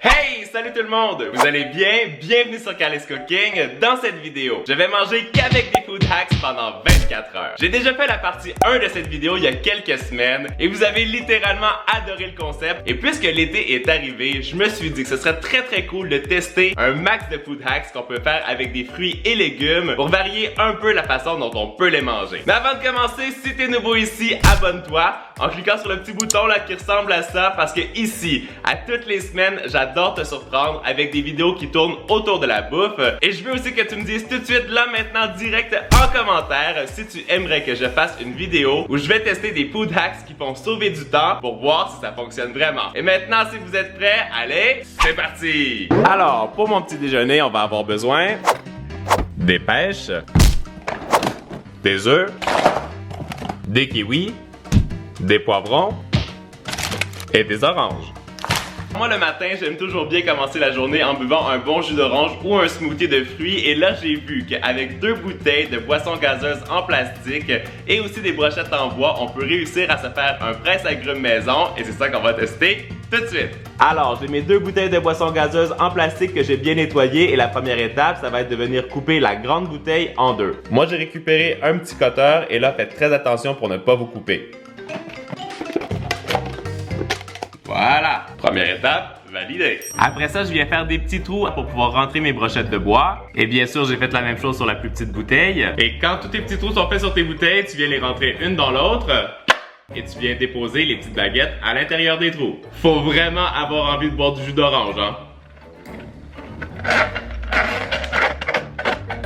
Hey, salut tout le monde! Vous allez bien? Bienvenue sur Carlis Cooking. Dans cette vidéo, je vais manger qu'avec des food hacks pendant 24 heures. J'ai déjà fait la partie 1 de cette vidéo il y a quelques semaines et vous avez littéralement adoré le concept. Et puisque l'été est arrivé, je me suis dit que ce serait très cool de tester un max de food hacks qu'on peut faire avec des fruits et légumes pour varier un peu la façon dont on peut les manger. Mais avant de commencer, si t'es nouveau ici, abonne-toi en cliquant sur le petit bouton là qui ressemble à ça parce que ici, à toutes les semaines, j'adore te surprendre avec des vidéos qui tournent autour de la bouffe. Et je veux aussi que tu me dises tout de suite là maintenant direct en commentaire si tu aimerais que je fasse une vidéo où je vais tester des food hacks qui font sauver du temps pour voir si ça fonctionne vraiment. Et maintenant, si vous êtes prêts, allez, c'est parti! Alors, pour mon petit déjeuner, on va avoir besoin des pêches, des œufs, des kiwis, des poivrons et des oranges. Moi le matin, j'aime toujours bien commencer la journée en buvant un bon jus d'orange ou un smoothie de fruits et là j'ai vu qu'avec 2 bouteilles de boissons gazeuses en plastique et aussi des brochettes en bois, on peut réussir à se faire un presse-agrumes maison et c'est ça qu'on va tester tout de suite. Alors, j'ai mes 2 bouteilles de boissons gazeuses en plastique que j'ai bien nettoyées et la première étape, ça va être de venir couper la grande bouteille en 2. Moi j'ai récupéré un petit cutter et là faites très attention pour ne pas vous couper. Voilà, première étape, validée. Après ça, je viens faire des petits trous pour pouvoir rentrer mes brochettes de bois. Et bien sûr, j'ai fait la même chose sur la plus petite bouteille. Et quand tous tes petits trous sont faits sur tes bouteilles, tu viens les rentrer une dans l'autre. Et tu viens déposer les petites baguettes à l'intérieur des trous. Faut vraiment avoir envie de boire du jus d'orange, hein.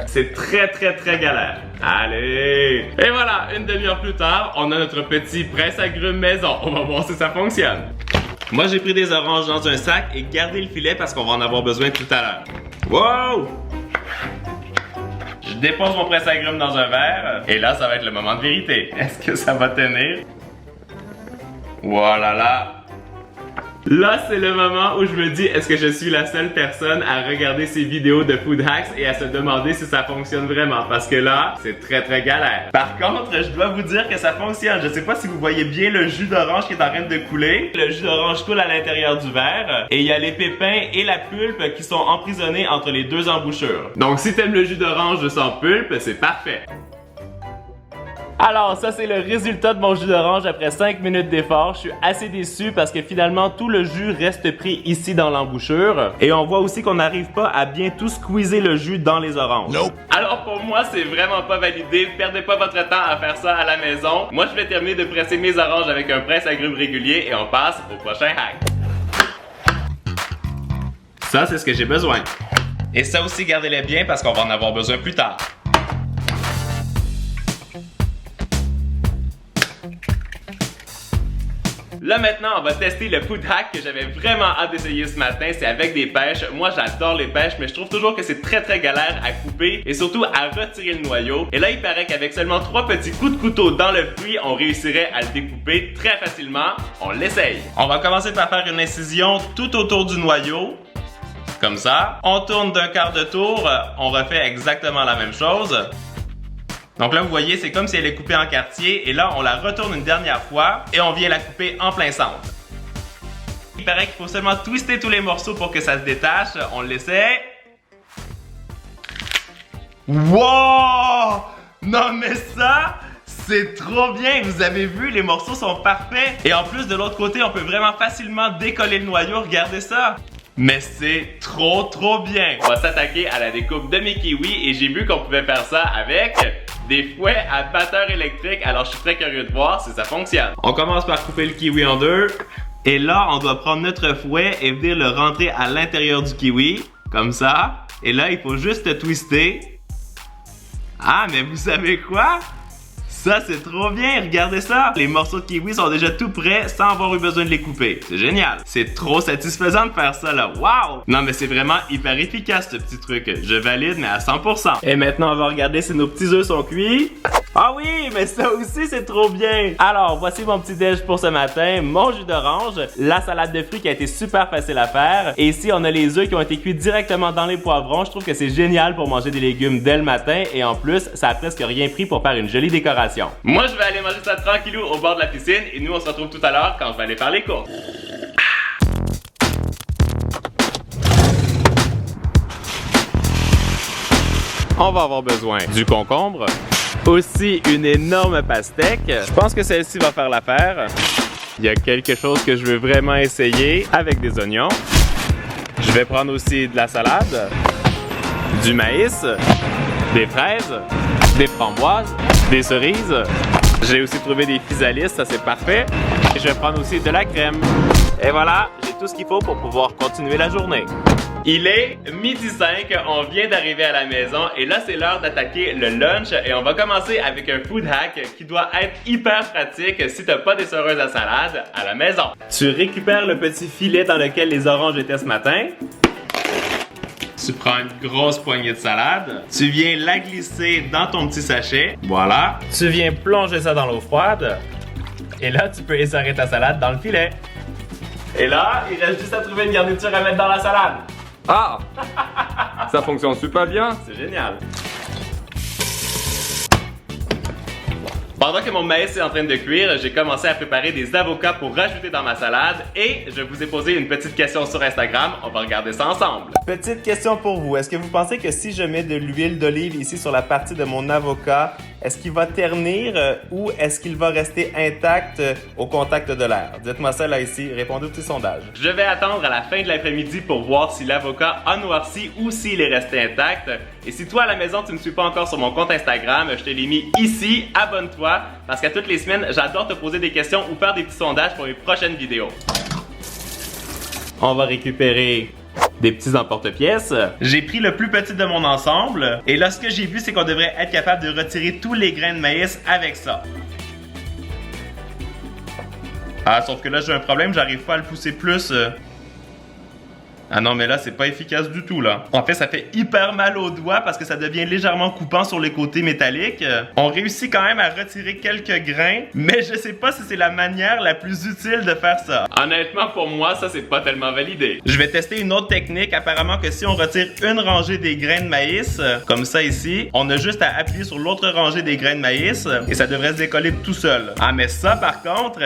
C'est très galère. Allez! Et voilà, une demi-heure plus tard, on a notre petit presse-agrumes maison. On va voir si ça fonctionne. Moi, j'ai pris des oranges dans un sac et gardé le filet parce qu'on va en avoir besoin tout à l'heure. Wow! Je dépose mon presse-agrumes dans un verre et là, ça va être le moment de vérité. Est-ce que ça va tenir? Voilà là! Là, c'est le moment où je me dis, est-ce que je suis la seule personne à regarder ces vidéos de food hacks et à se demander si ça fonctionne vraiment? Parce que là, c'est très galère. Par contre, je dois vous dire que ça fonctionne. Je sais pas si vous voyez bien le jus d'orange qui est en train de couler. Le jus d'orange coule à l'intérieur du verre et il y a les pépins et la pulpe qui sont emprisonnés entre les 2 embouchures. Donc, si t'aimes le jus d'orange sans pulpe, c'est parfait. Alors ça c'est le résultat de mon jus d'orange après 5 minutes d'effort. Je suis assez déçu parce que finalement tout le jus reste pris ici dans l'embouchure. Et on voit aussi qu'on n'arrive pas à bien tout squeezer le jus dans les oranges. Nope. Alors pour moi c'est vraiment pas validé. Perdez pas votre temps à faire ça à la maison. Moi je vais terminer de presser mes oranges avec un presse-agrumes régulier et on passe au prochain hack. Ça c'est ce que j'ai besoin. Et ça aussi gardez-les bien parce qu'on va en avoir besoin plus tard. Là maintenant, on va tester le food hack que j'avais vraiment hâte d'essayer ce matin, c'est avec des pêches. Moi j'adore les pêches, mais je trouve toujours que c'est très galère à couper et surtout à retirer le noyau. Et là il paraît qu'avec seulement 3 petits coups de couteau dans le fruit, on réussirait à le découper très facilement. On l'essaye. On va commencer par faire une incision tout autour du noyau. Comme ça. On tourne d'un quart de tour, on refait exactement la même chose. Donc là, vous voyez, c'est comme si elle est coupée en quartier et là, on la retourne une dernière fois et on vient la couper en plein centre. Il paraît qu'il faut seulement twister tous les morceaux pour que ça se détache. On l'essaie. Wow! Non mais ça, c'est trop bien! Vous avez vu, les morceaux sont parfaits. Et en plus, de l'autre côté, on peut vraiment facilement décoller le noyau. Regardez ça! Mais c'est trop bien! On va s'attaquer à la découpe de mes kiwis et j'ai vu qu'on pouvait faire ça avec des fouets à batteur électrique, alors je suis très curieux de voir si ça fonctionne. On commence par couper le kiwi en 2 et là on doit prendre notre fouet et venir le rentrer à l'intérieur du kiwi, comme ça. Et là il faut juste twister. Ah mais vous savez quoi? Ça c'est trop bien, regardez ça! Les morceaux de kiwi sont déjà tout prêts sans avoir eu besoin de les couper. C'est génial! C'est trop satisfaisant de faire ça là, wow! Non mais c'est vraiment hyper efficace ce petit truc. Je valide mais à 100%. Et maintenant on va regarder si nos petits œufs sont cuits. Ah oui, mais ça aussi c'est trop bien! Alors voici mon petit déj pour ce matin, mon jus d'orange, la salade de fruits qui a été super facile à faire. Et ici on a les œufs qui ont été cuits directement dans les poivrons. Je trouve que c'est génial pour manger des légumes dès le matin et en plus ça a presque rien pris pour faire une jolie décoration. Moi, je vais aller manger ça tranquillou au bord de la piscine et nous, on se retrouve tout à l'heure quand je vais aller faire les courses. on va avoir besoin du concombre, aussi une énorme pastèque. Je pense que celle-ci va faire l'affaire. Il y a quelque chose que je veux vraiment essayer avec des oignons. Je vais prendre aussi de la salade, du maïs, des fraises, des framboises, des cerises. J'ai aussi trouvé des physalis, ça c'est parfait. Et je vais prendre aussi de la crème. Et voilà, j'ai tout ce qu'il faut pour pouvoir continuer la journée. Il est 12h05, on vient d'arriver à la maison et là c'est l'heure d'attaquer le lunch et on va commencer avec un food hack qui doit être hyper pratique si t'as pas d'essoreuse à salade à la maison. Tu récupères le petit filet dans lequel les oranges étaient ce matin. Tu prends une grosse poignée de salade, tu viens la glisser dans ton petit sachet, voilà. Tu viens plonger ça dans l'eau froide et là tu peux essorer ta salade dans le filet. Et là, il reste juste à trouver une garniture à mettre dans la salade. Ah! Ça fonctionne super bien. C'est génial. Pendant que mon maïs est en train de cuire, j'ai commencé à préparer des avocats pour rajouter dans ma salade et je vous ai posé une petite question sur Instagram, on va regarder ça ensemble. Petite question pour vous, est-ce que vous pensez que si je mets de l'huile d'olive ici sur la partie de mon avocat, est-ce qu'il va ternir ou est-ce qu'il va rester intact au contact de l'air? Dites-moi ça là ici, répondez au petit sondage. Je vais attendre à la fin de l'après-midi pour voir si l'avocat a noirci ou s'il est resté intact. Et si toi à la maison tu ne me suis pas encore sur mon compte Instagram, je te l'ai mis ici, abonne-toi parce qu'à toutes les semaines, j'adore te poser des questions ou faire des petits sondages pour mes prochaines vidéos. On va récupérer des petits emporte-pièces. J'ai pris le plus petit de mon ensemble et là ce que j'ai vu c'est qu'on devrait être capable de retirer tous les grains de maïs avec ça. Ah sauf que là j'ai un problème, j'arrive pas à le pousser plus. Ah non mais là c'est pas efficace du tout là. En fait ça fait hyper mal aux doigts parce que ça devient légèrement coupant sur les côtés métalliques. On réussit quand même à retirer quelques grains, mais je sais pas si c'est la manière la plus utile de faire ça. Honnêtement pour moi ça c'est pas tellement validé. Je vais tester une autre technique, apparemment que si on retire une rangée des grains de maïs, comme ça ici, on a juste à appuyer sur l'autre rangée des grains de maïs et ça devrait se décoller tout seul. Ah mais ça par contre,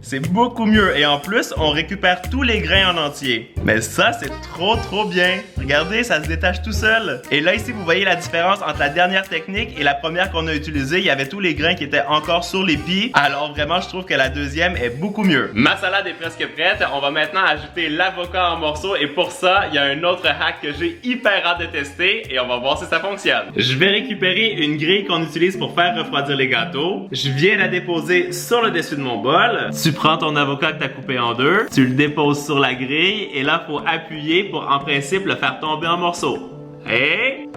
c'est beaucoup mieux et en plus, on récupère tous les grains en entier. Mais ça, c'est trop bien. Regardez, ça se détache tout seul. Et là, ici, vous voyez la différence entre la dernière technique et la première qu'on a utilisée. Il y avait tous les grains qui étaient encore sur l'épi. Alors vraiment, je trouve que la deuxième est beaucoup mieux. Ma salade est presque prête. On va maintenant ajouter l'avocat en morceaux et pour ça, il y a un autre hack que j'ai hyper hâte de tester et on va voir si ça fonctionne. Je vais récupérer une grille qu'on utilise pour faire refroidir les gâteaux. Je viens la déposer sur le dessus de mon bol. Tu prends ton avocat que tu as coupé en deux, tu le déposes sur la grille et là, il faut appuyer pour en principe le faire tomber en morceaux. Et...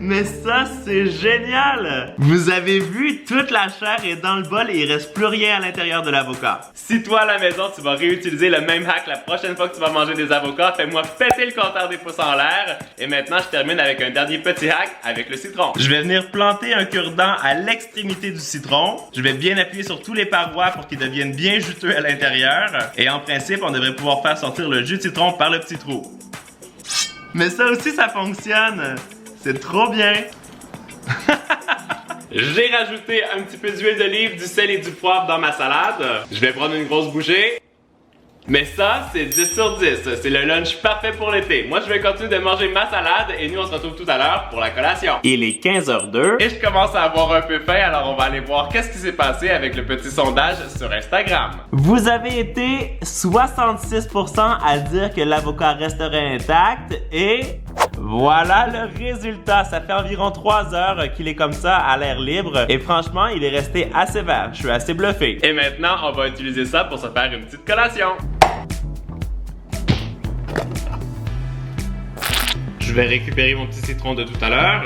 Mais ça, c'est génial! Vous avez vu, toute la chair est dans le bol et il reste plus rien à l'intérieur de l'avocat. Si toi à la maison, tu vas réutiliser le même hack la prochaine fois que tu vas manger des avocats, fais-moi péter le compteur des pouces en l'air. Et maintenant, je termine avec un dernier petit hack avec le citron. Je vais venir planter un cure-dent à l'extrémité du citron. Je vais bien appuyer sur tous les parois pour qu'ils deviennent bien juteux à l'intérieur. Et en principe, on devrait pouvoir faire sortir le jus de citron par le petit trou. Mais ça aussi, ça fonctionne! C'est trop bien! J'ai rajouté un petit peu d'huile d'olive, du sel et du poivre dans ma salade. Je vais prendre une grosse bouchée. Mais ça, c'est 10 sur 10. C'est le lunch parfait pour l'été. Moi, je vais continuer de manger ma salade et nous, on se retrouve tout à l'heure pour la collation. Il est 15h02 et je commence à avoir un peu faim, alors on va aller voir qu'est-ce qui s'est passé avec le petit sondage sur Instagram. Vous avez été 66% à dire que l'avocat resterait intact et... voilà le résultat, ça fait environ 3 heures qu'il est comme ça à l'air libre et franchement il est resté assez vert, je suis assez bluffé. Et maintenant on va utiliser ça pour se faire une petite collation. Je vais récupérer mon petit citron de tout à l'heure.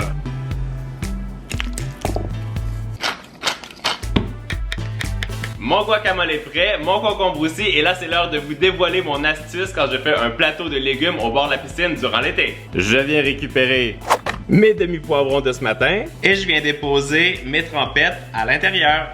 Mon guacamole est prêt, mon concombre aussi, et là c'est l'heure de vous dévoiler mon astuce quand je fais un plateau de légumes au bord de la piscine durant l'été. Je viens récupérer mes demi-poivrons de ce matin et je viens déposer mes trempettes à l'intérieur.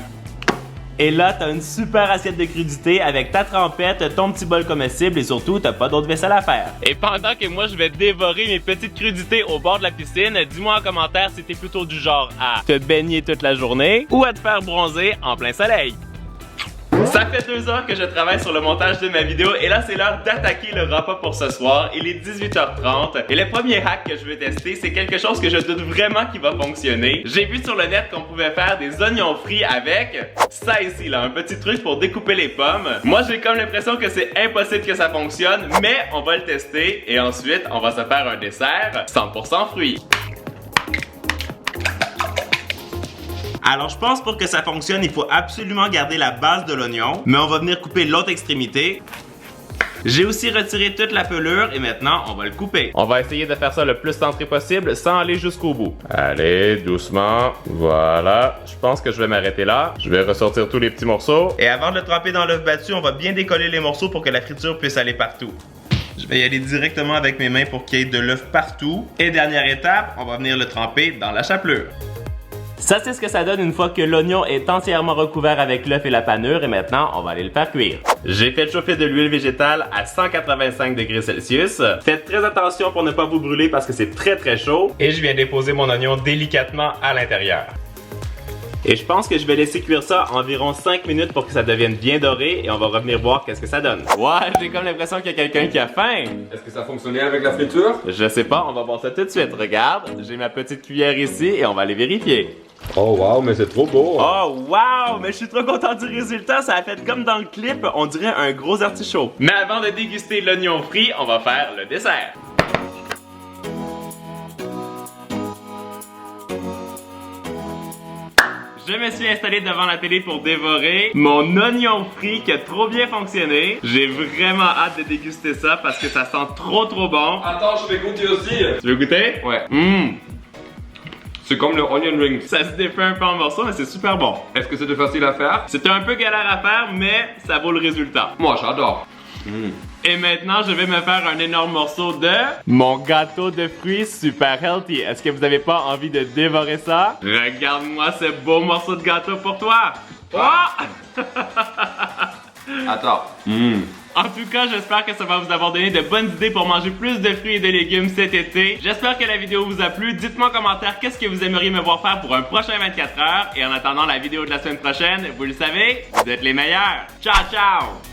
Et là, t'as une super assiette de crudités avec ta trempette, ton petit bol comestible et surtout, t'as pas d'autre vaisselle à faire. Et pendant que moi, je vais dévorer mes petites crudités au bord de la piscine, dis-moi en commentaire si t'es plutôt du genre à te baigner toute la journée ou à te faire bronzer en plein soleil. Ça fait 2 heures que je travaille sur le montage de ma vidéo et là c'est l'heure d'attaquer le repas pour ce soir. Il est 18h30 et le premier hack que je veux tester, c'est quelque chose que je doute vraiment qui va fonctionner. J'ai vu sur le net qu'on pouvait faire des oignons frits avec ça ici là, un petit truc pour découper les pommes. Moi j'ai comme l'impression que c'est impossible que ça fonctionne, mais on va le tester et ensuite on va se faire un dessert 100% fruits. Alors je pense pour que ça fonctionne, il faut absolument garder la base de l'oignon, mais on va venir couper l'autre extrémité. J'ai aussi retiré toute la pelure et maintenant on va le couper. On va essayer de faire ça le plus centré possible sans aller jusqu'au bout. Allez, doucement. Voilà. Je pense que je vais m'arrêter là. Je vais ressortir tous les petits morceaux. Et avant de le tremper dans l'œuf battu, on va bien décoller les morceaux pour que la friture puisse aller partout. Je vais y aller directement avec mes mains pour qu'il y ait de l'œuf partout. Et dernière étape, on va venir le tremper dans la chapelure. Ça, c'est ce que ça donne une fois que l'oignon est entièrement recouvert avec l'œuf et la panure et maintenant, on va aller le faire cuire. J'ai fait chauffer de l'huile végétale à 185 degrés Celsius. Faites très attention pour ne pas vous brûler parce que c'est très chaud. Et je viens déposer mon oignon délicatement à l'intérieur. Et je pense que je vais laisser cuire ça environ 5 minutes pour que ça devienne bien doré et on va revenir voir qu'est-ce que ça donne. Ouais, j'ai comme l'impression qu'il y a quelqu'un qui a faim. Est-ce que ça fonctionnait avec la friture? Je sais pas, on va voir ça tout de suite. Regarde, j'ai ma petite cuillère ici et on va aller vérifier. Oh wow, mais c'est trop beau! Oh wow! Mais je suis trop content du résultat, ça a fait comme dans le clip, on dirait un gros artichaut. Mais avant de déguster l'oignon frit, on va faire le dessert. Je me suis installé devant la télé pour dévorer mon oignon frit qui a trop bien fonctionné. J'ai vraiment hâte de déguster ça parce que ça sent trop bon. Attends, je vais goûter aussi! Tu veux goûter? Ouais. C'est comme le onion ring. Ça se défait un peu en morceaux, mais c'est super bon. Est-ce que c'était facile à faire? C'était un peu galère à faire, mais ça vaut le résultat. Moi, j'adore. Et maintenant, je vais me faire un énorme morceau de mon gâteau de fruits super healthy. Est-ce que vous n'avez pas envie de dévorer ça? Regarde-moi ce beau morceau de gâteau pour toi. Oh! Attends. En tout cas, j'espère que ça va vous avoir donné de bonnes idées pour manger plus de fruits et de légumes cet été. J'espère que la vidéo vous a plu. Dites-moi en commentaire qu'est-ce que vous aimeriez me voir faire pour un prochain 24 heures. Et en attendant la vidéo de la semaine prochaine, vous le savez, vous êtes les meilleurs. Ciao, ciao!